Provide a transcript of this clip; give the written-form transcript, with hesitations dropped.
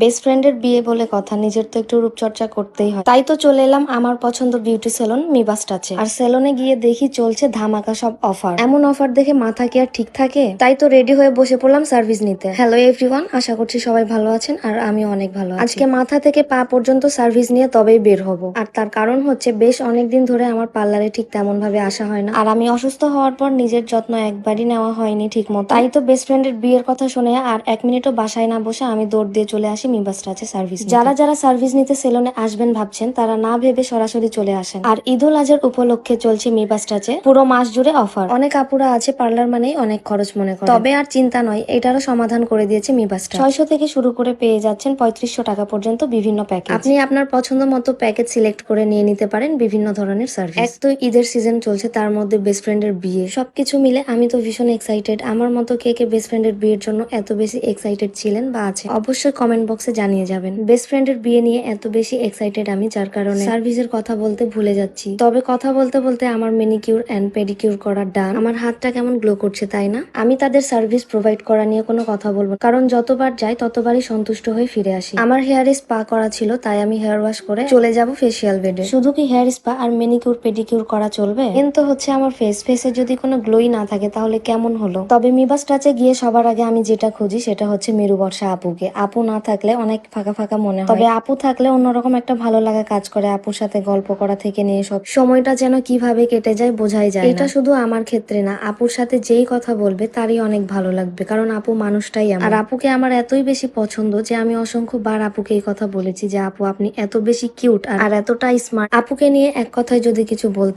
Best ফ্রেন্ডের বিয়ে বলে কথা, নিজের তো একটু রূপচর্চা করতেই হয়। তাই তো চলে এলাম আমার পছন্দ বিউটি সেলুন মিবাস টাচে। আর সেলুনে গিয়ে দেখি চলছে ধামাকা সব অফার। এমন অফার দেখে মাথা কি আর ঠিক থাকে? তাই তো রেডি হয়ে বসে পড়লাম সার্ভিস নিতে। হ্যালো এভরিওয়ান, আশা করছি সবাই ভালো আছেন আর আমি অনেক ভালো আছি। আজকে মাথা থেকে পা পর্যন্ত সার্ভিস নিয়ে তবেই বের হব। আর তার কারণ হচ্ছে বেশ অনেকদিন ধরে আমার পার্লারে ঠিক তেমন ভাবে আসা হয় না। আর আমি অসুস্থ হওয়ার পর নিজের যত্ন একবারই নেওয়া হয়নি ঠিক মতো। তাই তো বেস্ট ফ্রেন্ডের বিয়ের কথা শুনে আর এক মিনিটও বাসায় না বসে আমি দৌড় দিয়ে চলে আসি মিবাস টাচে সার্ভিস। যারা যারা সার্ভিস নিতে সেলুনে আসবেন ভাবছেন তারা না ভেবে সরাসরি চলে আসেন। আর ঈদুল আজহার উপলক্ষে চলছে মিবাস টাচে পুরো মাস জুড়ে অফার। অনেক আপুরা আছে পার্লার মানেই অনেক খরচ মনে করে, তবে আর চিন্তা নয়, এটারও সমাধান করে দিয়েছে মিবাস টাচ। 600 থেকে শুরু করে পেয়ে যাচ্ছেন 3500 টাকা পর্যন্ত বিভিন্ন প্যাকেজ। আপনি আপনার পছন্দ মতো প্যাকেজ সিলেক্ট করে নিয়ে নিতে পারেন বিভিন্ন ধরনের সার্ভিস। এক তো ঈদের সিজন চলছে, তার মধ্যে বেস্ট ফ্রেন্ডের বিয়ে, সবকিছু মিলে আমি তো ভীষণ এক্সাইটেড। আমার মতো কে কে বেস্ট ফ্রেন্ডের বিয়ের জন্য এত বেশি এক্সাইটেড ছিলেন বা আছে অবশ্যই কমেন্ট বক্সে জানিয়ে যাবেন। বেস্ট ফ্রেন্ডের বিয়ে নিয়ে এত বেশি এক্সাইটেড আমি, যার কারণে সার্ভিসের কথা বলতে ভুলে যাচ্ছি। তবে কথা বলতে বলতে আমার মেনিকিউর এন্ড পেডিকিউর করা ডান। আমার হাতটা কেমন গ্লো করছে তাই না? আমি তাদের সার্ভিস প্রোভাইড করা নিয়ে কোনো কথা বলবো, কারণ যতবার যাই ততবারই সন্তুষ্ট হয়ে ফিরে আসি। আমার হেয়ার স্পা করা ছিল, তাই আমি হেয়ার ওয়াশ করে চলে যাব ফেসিয়াল বেডে। শুধু কি হেয়ার স্পা আর মেনিকিউর পেডিকিউর করা চলবে? কিন্তু হচ্ছে আমার ফেসে যদি কোনো গ্লোই না থাকে তাহলে কেমন হলো? তবে মিবাস টাচে গিয়ে সবার আগে আমি যেটা খুঁজি সেটা হচ্ছে মেরু বর্ষা আপুকে। আপু না থাকলে অনেক ফাঁকা ফাঁকা মনে হয়, তবে আপু থাকলে অন্যরকম একটা ভালো লাগা কাজ করে। আপুর সাথে গল্প করা থেকে নিয়ে সব সময়টা যেন কিভাবে কেটে যায় বোঝাই যায় না। এটা শুধু আমার ক্ষেত্রে না, আপুর সাথে যেই কথা বলবে তারই অনেক ভালো লাগবে, কারণ আপু মানুষটাই এমন। আর আপুকে আমার এতই বেশি পছন্দ যে আমি অসংখ্য বার আপুকে এই কথা বলেছি যে আপু আপনি এত বেশি কিউট আর এতটা স্মার্ট। আপুকে নিয়ে এক কথায় যদি কিছু বলতে